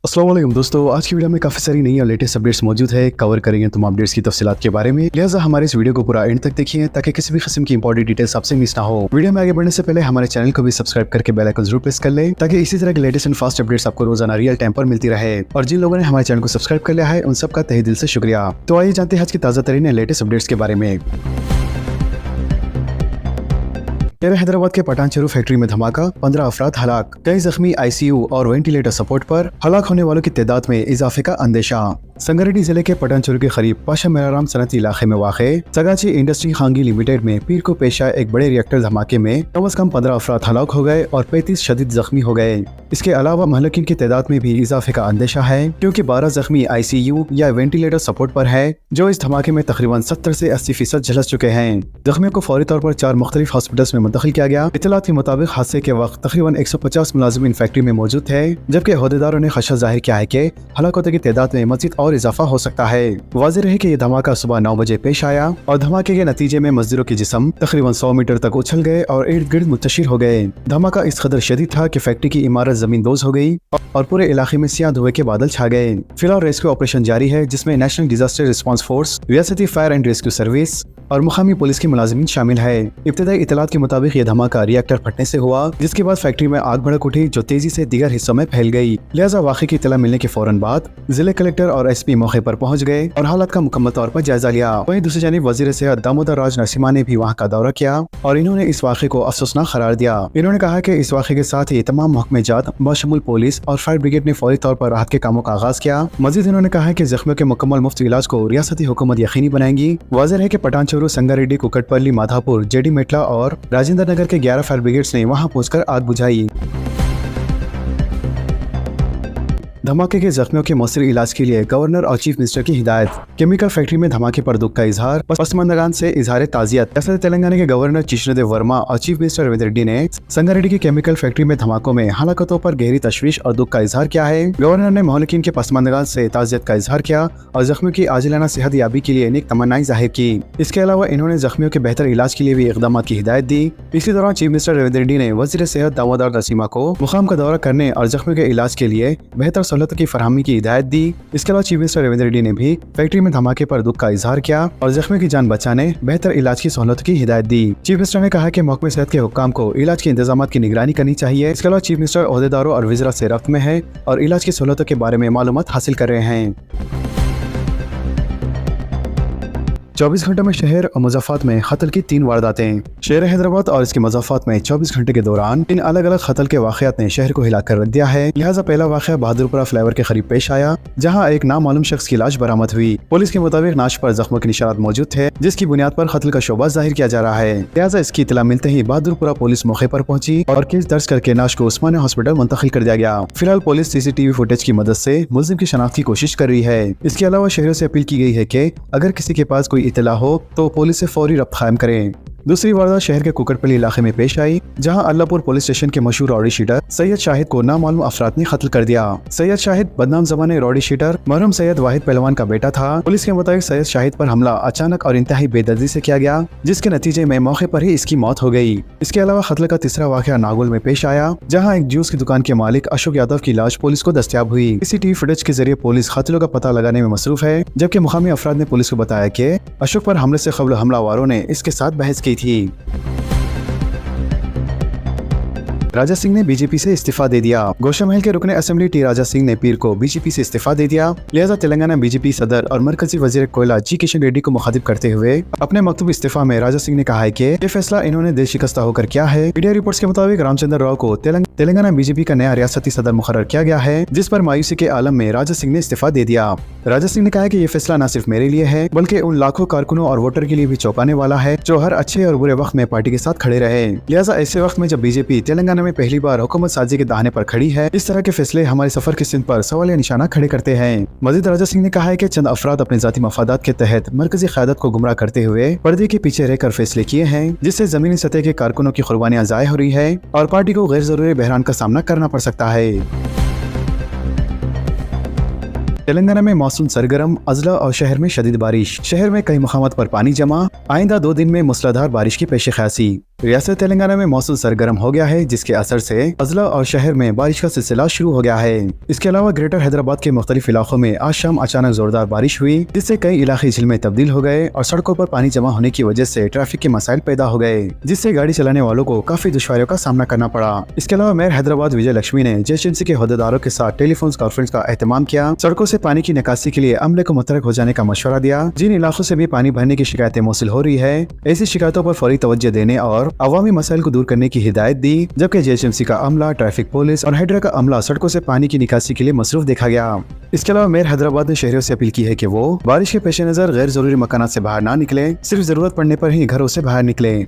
अस्सलाम वालेकुम दोस्तों, आज की वीडियो में काफ़ी सारी नई और लेटेस्ट अपडेट्स मौजूद है। कवर करेंगे तुम अपडेट्स की तफसीलात के बारे में, लिहाजा हमारे इस वीडियो को पूरा एंड तक देखिए ताकि किसी भी किस्म की इंपॉर्टेंट डिटेल्स आपसे मिस ना हो। वीडियो में आगे बढ़ने से पहले हमारे चैनल को भी सब्सक्राइब करके बेल आइकन जरूर प्रेस कर लें ताकि इसी तरह के लेटेस्ट एंड फास्ट अपडेट्स आपको रोजाना रियल टाइम पर मिलती रहे। और जिन लोगों ने हमारे चैनल को सब्सक्राइब कर लिया है उन सबका तहे दिल से शुक्रिया। तो आइए जानते हैं आज की ताज़ा तरीन लेटेस्ट अपडेट्स के बारे में। हैदराबाद के पटानचेरू फैक्ट्री में धमाका, 15 अफराद हलाक, कई जख्मी, आईसीयू और वेंटिलेटर सपोर्ट पर। हलाक होने वालों की तादाद में इजाफे का अंदेशा। संगारेड्डी जिले के पटानचेरू के करीब पाशा मेराराम सनती इलाके में वाक़े सगाची इंडस्ट्री खांगी लिमिटेड में पीर को पेश आए एक बड़े रिएक्टर धमाके में कम से कम 15 अफराद हलाक हो गए और 35 शदीद जख्मी हो गए। इसके अलावा महलकिन की तादाद में भी इजाफे का अंदेशा है क्योंकि 12 जख्मी आईसीयू या वेंटिलेटर सपोर्ट पर है, जो इस धमाके में तकरीबन 70 से 80% झुलस चुके हैं। जख्मियों को फौरी तौर पर 4 मुख्तलिफ हॉस्पिटल्स में मुंतकिल किया गया। इत्तलात के मुताबिक हादसे के वक्त तकरीबन 150 मुलाजिमीन फैक्ट्री में मौजूद थे, जबकि अहदेदारों ने खदशा जाहिर किया है कि हलाकतों की तादाद में मजीद और इजाफा हो सकता है। वाज़ेह रहे कि यह धमाका सुबह 9 बजे पेश आया और धमाके के नतीजे में मजदूरों के जिस्म तकरीबन 100 मीटर तक उछल गए और इर्द गिर्द मुंतशिर हो गए। धमाका इस कदर शदीद था कि फैक्ट्री की इमारत जमीन दोज हो गई और पूरे इलाके में सियाह धुएं के बादल छा गए। फिलहाल रेस्क्यू ऑपरेशन जारी है, जिसमें नेशनल डिजास्टर रिस्पांस फोर्स, रियासती फायर एंड रेस्क्यू सर्विस और मुकामी पुलिस के मुलाजिमीन शामिल है। इब्तदाई इतलात के मुताबिक यह धमाका रिएक्टर फटने से हुआ, जिसके बाद फैक्ट्री में आग भड़क उठी जो तेजी से दीगर हिस्सों में फैल गई। लिहाजा वाक़े की इतला मिलने के फौरन बाद जिले कलेक्टर और एसपी मौके पर पहुंच गए और हालात का मुकम्मल तौर पर जायजा लिया। वहीं दूसरी जानिब वजीर सेहत दामोदर राज नरसिम्हा ने भी वहाँ का दौरा किया और इन्होंने इस वाक़े को अफसोसनाक करार दिया। इन्होंने कहा कि इस वाक़े के साथ ही तमाम महकमे जात बशमूल पुलिस और फायर ब्रिगेड ने फौरी तौर पर राहत के कामों का आगाज किया। मजीद इन्होंने कहा कि जख्मियों के मुकम्मल मुफ्त इलाज को रियासती हुकूमत यकीनी बनाएंगी। वाज़ेह है कि पटानचेरू, संगारेड्डी, कुकटपल्ली, माधापुर, जेडी मेटला और राजेंद्र नगर के 11 फायर ब्रिगेड्स ने वहां पहुंचकर आग बुझाई। धमाके के जख्मियों के मौसर इलाज के लिए गवर्नर और चीफ मिनिस्टर की हिदायत। केमिकल फैक्ट्री में धमाके पर दुख का इजहार, पसमंदगान से इजहार ताजियत। रियासत तेलंगाना के गवर्नर कृष्णदेव वर्मा और चीफ मिनिस्टर रविंद्र रेड्डी ने संगारेड्डी की केमिकल फैक्ट्री में धमाकों में हलाकतों पर गहरी तशवीश और दुख का इजहार किया है। गवर्नर ने महलकिन के पसमंदगान से ताजियत का इजहार किया और जख्मियों की आजिलाना सेहत याबी के लिए नेक तमन्नाएं जाहिर की। इसके अलावा इन्होंने जख्मियों के बेहतर इलाज के लिए भी इकदाम की हिदायत दी। इसी दौरान चीफ मिनिस्टर रविंद्र रेड्डी ने वजीर सेहत दामोदर नरसिम्हा को मुकाम का दौरा करने और जख्मियों के इलाज के लिए बेहतर सहूलत की फरहमी की हिदायत दी। इसके अलावा चीफ मिनिस्टर रविंद्र रेड्डी ने भी फैक्ट्री में धमाके पर दुख का इजहार किया और जख्मी की जान बचाने बेहतर इलाज की सहूलत की हिदायत दी। चीफ मिनिस्टर ने कहा कि महकमे सेहत के हुक्काम को इलाज के इंतजाम की निगरानी करनी चाहिए। इसके अलावा चीफ मिनिस्टर अहदेदारों और वज़ीरा से रब्त में है और इलाज की सहूलतों के बारे में मालूमात हासिल कर रहे हैं। 24 घंटे में शहर और मुज़ाफ़ात में कत्ल की 3 वारदातें। शहर हैदराबाद और इसके मुज़ाफ़ात में 24 घंटे के दौरान 3 अलग अलग कत्ल के वाक़यात ने शहर को हिला कर रख दिया है। लिहाजा पहला वाक़या बहादुरपुरा फ्लाईओवर के करीब पेश आया, जहां एक नामालूम शख्स की लाश बरामद हुई। पुलिस के मुताबिक लाश पर जख्मों के निशानात मौजूद थे, जिसकी बुनियाद पर कत्ल का शोबा जाहिर किया जा रहा है। लिहाजा इसकी इतला मिलते ही बहादुरपुरा पुलिस मौके पर पहुंची और केस दर्ज करके लाश को उस्मानिया हॉस्पिटल मुंतकिल कर दिया गया। फिलहाल पुलिस सीसीटीवी फुटेज की मदद से मुलजिम की शनाख्त की कोशिश कर रही है। इसके अलावा शहरों से अपील की गई है कि अगर किसी के पास कोई इतला हो तो पुलिस से फौरी रब्त कायम करें। दूसरी वारदात शहर के कुकटपल्ली इलाके में पेश आई, जहां अल्लाहपुर पुलिस स्टेशन के मशहूर रॉडी शीटर सैयद शाहिद को नामालूम अफराद ने कत्ल कर दिया। सैयद शाहिद बदनाम ज़माने रॉडी शीटर मरहूम सैयद वाहिद पहलवान का बेटा था। पुलिस के मुताबिक सैयद शाहिद पर हमला अचानक और इंतहाई बेदर्दी से किया गया, जिसके नतीजे में मौके पर ही इसकी मौत हो गई। इसके अलावा कत्ल का तीसरा वाक़या नागौल में पेश आया, जहाँ एक जूस की दुकान के मालिक अशोक यादव की लाश पुलिस को दस्तयाब हुई। सीसीटीवी फुटेज के जरिए पुलिस कातिलों का पता लगाने में मसरूफ है, जबकि मुकामी अफराद ने पुलिस को बताया कि अशोक पर हमले से कबल हमलावारों ने इसके साथ बहस की थी। राजा सिंह ने बीजेपी से इस्तीफा दे दिया। गोशा महल के रुकने असेंबली टी राजा सिंह ने पीर को बीजेपी से इस्तीफा दे दिया। लिहाजा तेलंगाना बीजेपी सदर और मरकजी वजीर कोयला जी किशन रेड्डी को मुखातिब करते हुए अपने मकतूब इस्तीफा में राजा सिंह ने कहा है कि ये फैसला इन्होंने दिल शिकस्ता होकर किया है। मीडिया रिपोर्ट्स के मुताबिक रामचंद्र राव को तेलंगाना बीजेपी का नया रियासती सदर मुकर्रर किया गया है, जिस पर मायूसी के आलम में राजा सिंह ने इस्तीफा दे दिया। राजा सिंह ने कहा कि ये फैसला न सिर्फ मेरे लिए है बल्कि उन लाखों कारकुनों और वोटर के लिए भी चौंकाने वाला है जो हर अच्छे और बुरे वक्त में पार्टी के साथ खड़े रहे। लिहाजा ऐसे वक्त में जब बीजेपी तेलंगाना में पहली बार हुकूमत साजी के दाहिने पर खड़ी है, इस तरह के फैसले हमारे सफर की सिंध पर सवालिया निशाना खड़े करते हैं। मजीद राजा सिंह ने कहा है कि चंद अफराद अपने जाती मफादात के तहत मरकजी क़यादत को गुमराह करते हुए पर्दे के पीछे रहकर फैसले किए हैं, जिससे जमीनी सतह के कारकुनों की कुर्बानियां ज़ाया हो रही है और पार्टी को गैर जरूरी बहरान का सामना करना पड़ सकता है। तेलंगाना में मानसून सरगर्म, अजला और शहर में शदीद बारिश। शहर में कई मुकामात पर पानी जमा, आइंदा 2 दिन में मूसलाधार बारिश की पेश ख्यासी। रियासत तेलंगाना में मौसम सरगर्म हो गया है, जिसके असर से अजला और शहर में बारिश का सिलसिला शुरू हो गया है। इसके अलावा ग्रेटर हैदराबाद के मुख्तलिफ इलाकों में आज शाम अचानक जोरदार बारिश हुई, जिससे कई इलाके झील में तब्दील हो गए और सड़कों पर पानी जमा होने की वजह से ट्रैफिक के मसाइल पैदा हो गए, जिससे गाड़ी चलाने वालों को काफी दुश्वारियों का सामना करना पड़ा। इसके अलावा मेयर हैदराबाद विजय लक्ष्मी ने जेएचएमसी के अहदेदारों के साथ टेलीफोन कॉन्फ्रेंस का एहतमाम किया, सड़कों से पानी की निकासी के लिए अमले को मुतरक हो जाने का मशवरा दिया। जिन इलाकों से भी पानी भरने की शिकायतें मौसूल हो रही है, ऐसी शिकायतों पर फौरी तवज्जो देने और अवामी मसाइल को दूर करने की हिदायत दी, जबकि जेएचएमसी का अमला, ट्रैफिक पुलिस और हाइड्रा का अमला सड़कों से पानी की निकासी के लिए मसरूफ देखा गया। इसके अलावा मेयर हैदराबाद ने शहरियों से अपील की है कि वो बारिश के पेश नजर गैर जरूरी मकानात से बाहर ना निकले, सिर्फ जरूरत पड़ने पर ही घरों से बाहर निकले।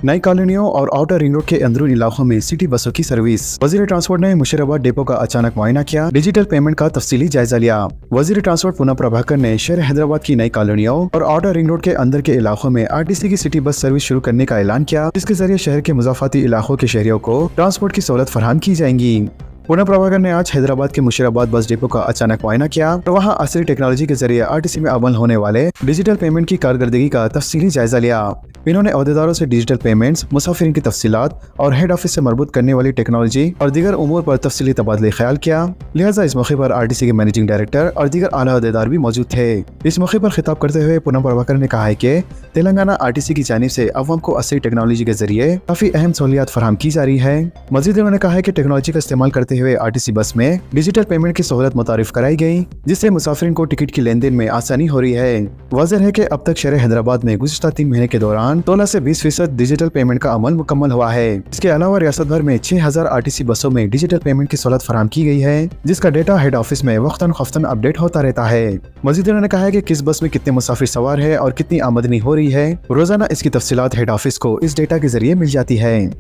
नई कॉलोनियों और आउटर रिंग रोड के अंदरूनी इलाकों में सिटी बसों की सर्विस। वजीर ट्रांसपोर्ट ने मुशीराबाद डिपो का अचानक मुआयना किया, डिजिटल पेमेंट का तफसीली जायजा लिया। वजीर ट्रांसपोर्ट पुनः प्रभाकर ने शहर हैदराबाद की नई कॉलोनियों और आउटर रिंग रोड के अंदर के इलाकों में आरटीसी की सिटी बस सर्विस शुरू करने का ऐलान किया, जिसके जरिए शहर के मुजाफाती इलाकों के शहरियों को ट्रांसपोर्ट की सहूलत फराहम की जाएंगी। पुनः प्रभाकर ने आज हैदराबाद के मुशीराबाद बस डिपो का अचानक मुआयना किया और वहां असली टेक्नोलॉजी के जरिए आरटीसी में अमल होने वाले डिजिटल पेमेंट की कारकर्दगी का तफसीली जायजा लिया। इन्होंने अहदेदारों से डिजिटल पेमेंट्स, मुसाफिरीन की तफसीलात और हेड ऑफिस से मरबूत करने वाली टेक्नोलॉजी और दीगर उमूर पर तफसीली तबादले ख्याल किया। लिहाजा इस मौके पर आरटीसी के मैनेजिंग डायरेक्टर और दीगर आला अहदेदार भी मौजूद थे। इस मौके पर खिताब करते हुए पुनः प्रभाकर ने कहा है कि तेलंगाना आरटीसी की जानिब से अवाम को असली टेक्नोलॉजी के जरिए काफी अहम सहूलियात फराहम की जा रही है। मजीद उन्होंने कहा है कि टेक्नोलॉजी का इस्तेमाल करते हुए आरटीसी बस में डिजिटल पेमेंट की सहूलत मुतारिफ कराई गई, जिससे मुसाफिरीन को टिकट की लेन देन में आसानी हो रही है। वाज़ेह है कि अब तक शहर हैदराबाद में गुज़िश्ता 3 महीने के दौरान 16 से 20% डिजिटल पेमेंट का अमल मुकम्मल हुआ है। इसके अलावा रियासत भर में 6000 आरटीसी बसों में डिजिटल पेमेंट की सहूलत फराहम की गई है, जिसका डेटा हेड ऑफिस में वक्तन फ़ौक्तन अपडेट होता रहता है। मजीद उन्होंने कहा है कि किस बस में कितने मुसाफिर सवार है और कितनी आमदनी हो रही है, रोजाना इसकी तफसीलात हेड ऑफिस को इस डेटा के जरिए मिल जाती है।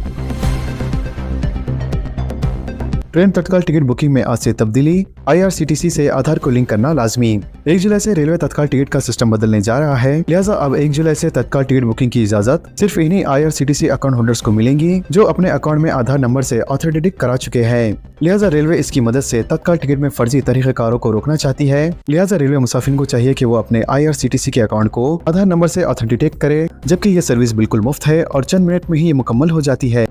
ट्रेन तत्काल टिकट बुकिंग में आज से तब्दीली, आईआरसीटीसी से आधार को लिंक करना लाजमी। 1 जुलाई से रेलवे तत्काल टिकट का सिस्टम बदलने जा रहा है, लिहाजा अब 1 जुलाई से तत्काल टिकट बुकिंग की इजाजत सिर्फ इन्हीं आईआरसीटीसी अकाउंट होल्डर्स को मिलेंगी जो अपने अकाउंट में आधार नंबर से ऑथेंटिकेट करा चुके हैं। लिहाजा रेलवे इसकी मदद से तत्काल टिकट में फर्जी तरीकेकारों को रोकना चाहती है। लिहाजा रेलवे मुसाफिर को चाहिए कि वो अपने आईआरसीटीसी के अकाउंट को आधार नंबर से ऑथेंटिकेट करे, जबकि ये सर्विस बिल्कुल मुफ्त है और चंद मिनट में ही ये मुकम्मल हो जाती है।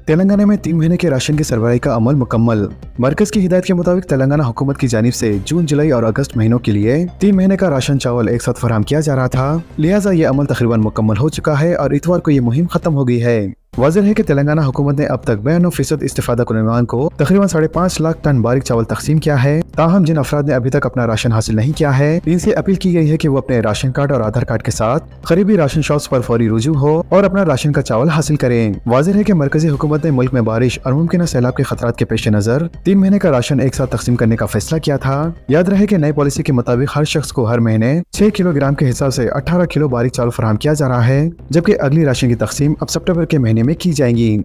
तेलंगाना में 3 महीने के राशन की सरबराही का अमल मुकम्मल। मरकज की हिदायत के मुताबिक तेलंगाना हुकूमत की जानिब से जून, जुलाई और अगस्त महीनों के लिए 3 महीने का राशन चावल एक साथ फराहम किया जा रहा था। लिहाजा ये अमल तकरीबन मुकम्मल हो चुका है और इतवार को ये मुहिम खत्म हो गई है। वाज़ेह है कि तेलंगाना हुकूमत ने अब तक 92% इस्तिफादा कुनवान को तकरीबन 5.5 लाख टन बारीक चावल तकसीम किया है। ताहम जिन अफराद ने अभी तक अपना राशन हासिल नहीं किया है, इनसे अपील की गई है कि वो अपने राशन कार्ड और आधार कार्ड के साथ करीबी राशन शॉप्स पर फौरी रुजू हो और अपना राशन का चावल हासिल करें। वाज़ेह है कि मरकजी हुकूमत ने मुल्क में बारिश और मुमकिन सैलाब के खतरात के पेश नजर 3 महीने का राशन एक साथ तकसीम करने का फैसला किया था। याद रहे कि नई पॉलिसी के मुताबिक हर शख्स को हर महीने 6 किलोग्राम के हिसाब से 18 किलो बारीक चावल फराहम किया जा रहा है, जबकि अगली राशन की तकसीम अब सितंबर के महीने में की जाएगी।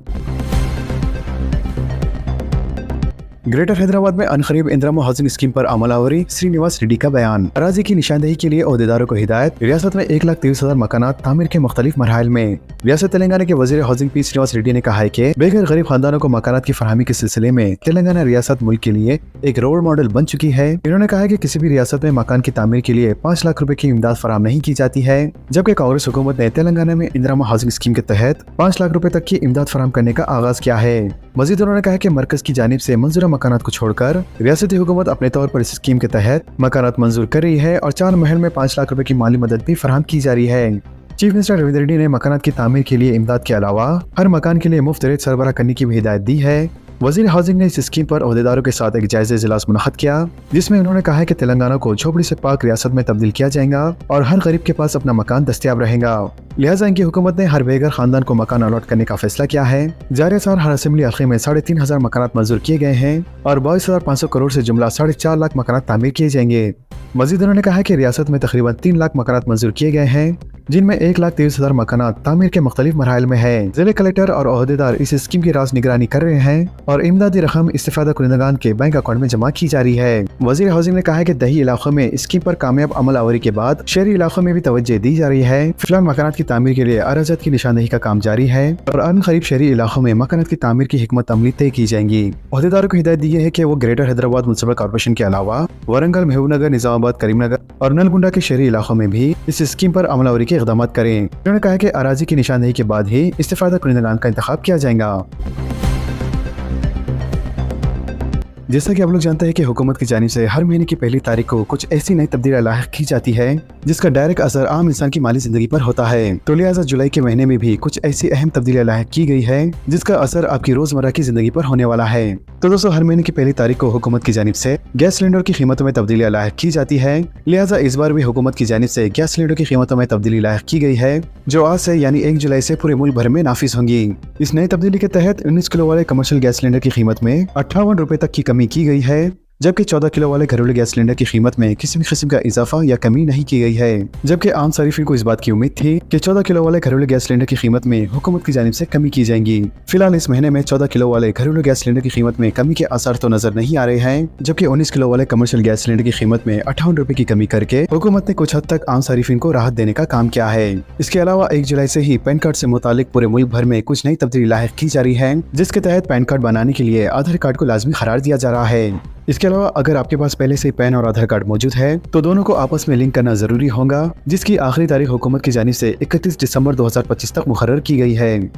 ग्रेटर हैदराबाद में अनकरीब इंदिरा हाउसिंग स्कीम पर अमलावरी, श्रीनिवास रेड्डी का बयान। अराजी की निशानदेही के लिए अहदेदारों को हिदायत। रियासत में 1,23,000 मकानात तामीर के मुख्तलिफ मरहल में। रियासत तेलंगाना के वजीर हाउसिंग पी श्रीनिवास रेड्डी ने कहा है कि बेघर गरीब खानदानों को मकानात की फरहमी के सिलसिले में तेलंगाना रियासत मुल्क के लिए एक रोल मॉडल बन चुकी है। इन्होंने कहा है कि किसी भी रियासत में मकान की तामीर के लिए 5 लाख रुपए की इमदाद फराहम नहीं की जाती है, जबकि कांग्रेस हुकूमत ने तेलंगाना में इंदिरा हाउसिंग स्कीम के तहत 5 लाख रुपए तक की इमदाद फराहम करने का आगाज किया है। मजीद उन्होंने कहा कि मरकज की जानिब से मंजूरा मकानात को छोड़कर रियासती हुकूमत अपने तौर पर इस स्कीम के तहत मकानात मंजूर कर रही है और 4 महल में 5 लाख रुपए की माली मदद भी फराहम की जा रही है। चीफ मिनिस्टर रविंद्र रेड्डी ने मकानात की तामीर के लिए इमदाद के अलावा हर मकान के लिए मुफ्त रेत सरबराह करने की भी हिदायत दी है। वजीर हाउसिंग ने इस स्कीम पर अहदेदारों के साथ एक जायजा इजलास मुनअक्किद किया, जिसमें उन्होंने कहा है कि तेलंगाना को झोपड़ी से पाक रियासत में तब्दील किया जाएगा और हर गरीब के पास अपना मकान दस्तयाब रहेगा। लिहाजा इनकी हुकूमत ने हर बेघर खानदान को मकान अलॉट करने का फैसला किया है। जारी साल हर असेंबली हल्के में 3,500 मकानात मंजूर किए गए हैं और 22,500 करोड़ से जुमला 4.5 लाख मकानात तामीर किए जाएंगे। मजीद उन्होंने कहा कि रियासत में तकरीबन 3 लाख मकानात मंजूर किए गए हैं, जिनमें 1,23,000 मकानात तामीर के मुख्तलिफ मरहल में है। जिले कलेक्टर और अहदेदार इस स्कीम की राज निगरानी कर रहे हैं और इमदादी रकम इस्तेफादा कुनिंदगान के बैंक अकाउंट में जमा की जा रही है। वजीर हाउसिंग ने कहा है कि दही इलाकों में स्कीम पर कामयाब अमल आवरी के बाद शहरी इलाकों में भी तवज्जो दी जा रही है। फिलहाल मकानात की तामीर के लिए अराजत की निशानदही का काम जारी है और अन करीब शहरी इलाकों में मकानात की तामीर की हिकमत अमली तय की जाएंगी। ओहदेदारों को हिदायत दी है कि वो ग्रेटर हैदराबाद म्युनिसिपल कॉर्पोरेशन के अलावा वरंगल, महबूबनगर, निजामाबाद, करीमनगर और नलगुंडा के शहरी इलाकों में भी इस स्कीम पर अमलावरी के इक़दाम करें। उन्होंने कहा कि अराजी की निशानदही के बाद ही इस्तेफादा कुनिंदगान का इंतखाब किया जाएगा। जैसा कि आप लोग जानते हैं कि हुकूमत की जानिब से हर महीने की पहली तारीख को कुछ ऐसी नई तब्दीलियां लाहिक की जाती है जिसका डायरेक्ट असर आम इंसान की माली जिंदगी पर होता है। तो लिहाजा जुलाई के महीने में भी कुछ ऐसी अहम तब्दीलियां लाहिक की गई है जिसका असर आपकी रोजमर्रा की जिंदगी पर होने वाला है। तो दोस्तों, हर महीने की पहली तारीख को हुकूमत की जानिब से गैस सिलेंडर की कीमतों में तब्दीलियां लाहिक की जाती है। लिहाजा इस बार भी हुकूमत की जानिब से गैस सिलेंडर की कीमतों में तब्दीली लाहिक की गई है जो आज से यानी 1 जुलाई से पूरे मुल्क भर में नाफिज होंगी। इस नई तब्दीली के तहत 19 किलो वाले कमर्शियल गैस सिलेंडर की कीमत में 58 रुपए तक की कमी की गई है, जबकि 14 किलो वाले घरेलू गैस सिलेंडर की कीमत में किसी भी किस्म का इजाफा या कमी नहीं की गई है। जबकि आम सारिफिन को इस बात की उम्मीद थी कि 14 किलो वाले घरेलू गैस सिलेंडर की कीमत में हुकूमत की जानिब से कमी की जाएगी। फिलहाल इस महीने में 14 किलो वाले घरेलू गैस सिलेंडर की कीमत में कमी के आसार तो नजर नहीं आ रहे हैं, जबकि 19 किलो वाले कमर्शियल गैस सिलेंडर की कीमत में 58 रुपए की कमी करके हुकूमत ने कुछ हद तक आम सारिफिन को राहत देने का काम किया है। इसके अलावा 1 जुलाई से ही पैन कार्ड से मुतालिक पूरे मुल्क भर में कुछ नई तब्दीली लाहिक की जा रही है, जिसके तहत पैन कार्ड बनाने के लिए आधार कार्ड को लाजमी करार दिया जा रहा है। इसके अलावा अगर आपके पास पहले से पैन और आधार कार्ड मौजूद है तो दोनों को आपस में लिंक करना जरूरी होगा, जिसकी आखिरी तारीख हुकूमत की जानिब से 31 दिसंबर 2025 तक मुकर्रर की गई है।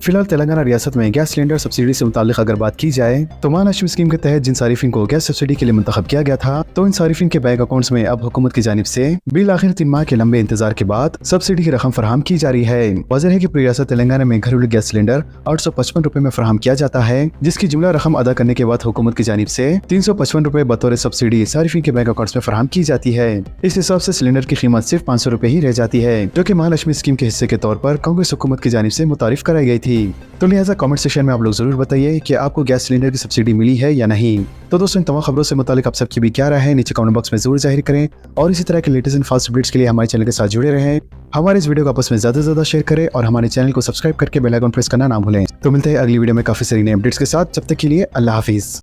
फिलहाल तेलंगाना रियासत में गैस सिलेंडर सब्सिडी से मुताल्लिक अगर बात की जाए तो महालक्ष्मी स्कीम के तहत जिन सारिफिन को गैस सब्सिडी के लिए मुंतखब किया गया था, तो इन सारिफिन के बैंक अकाउंट्स में अब हुकूमत की जानिब से बिल आखिर 3 माह के लंबे इंतजार के बाद सब्सिडी की रकम फराहम की जा रही है। वाज़ेह है कि पूरी रियासत तेलंगाना में घरेलू गैस सिलेंडर 855 रुपए में फराहम किया जाता है, जिसकी जुमला रकम अदा करने के बाद हुकूमत की जानिब से 355 रुपए बतौर सब्सिडी सारिफिन के बैंक अकाउंट्स में फराहम की जाती है। इस हिसाब से सिलेंडर की कीमत सिर्फ 500 रुपए ही रह जाती है, जो की महालक्ष्मी स्कीम के हिस्से के तौर पर कांग्रेस हुकूमत की जानिब से मुतारिफ कराई गई थी। तो लिहाजा कमेंट सेक्शन में आप लोग जरूर बताइए कि आपको गैस सिलेंडर की सब्सिडी मिली है या नहीं। तो दोस्तों, इन तमाम खबरों से मुतालिक आप सबकी भी क्या राय है नीचे कमेंट बॉक्स में जरूर जाहिर करें और इसी तरह के लेटेस्ट एंड फास्ट अपडेट्स के लिए हमारे चैनल के साथ जुड़े रहें। हमारे इस वीडियो को आपस में ज्यादा से ज्यादा शेयर करें और हमारे चैनल को सब्सक्राइब करके बेल आइकन प्रेस करना ना भूलें। तो मिलते हैं अगली वीडियो में काफी सारी नई अपडेट्स के साथ। जब तक के लिए अल्लाह हाफिज।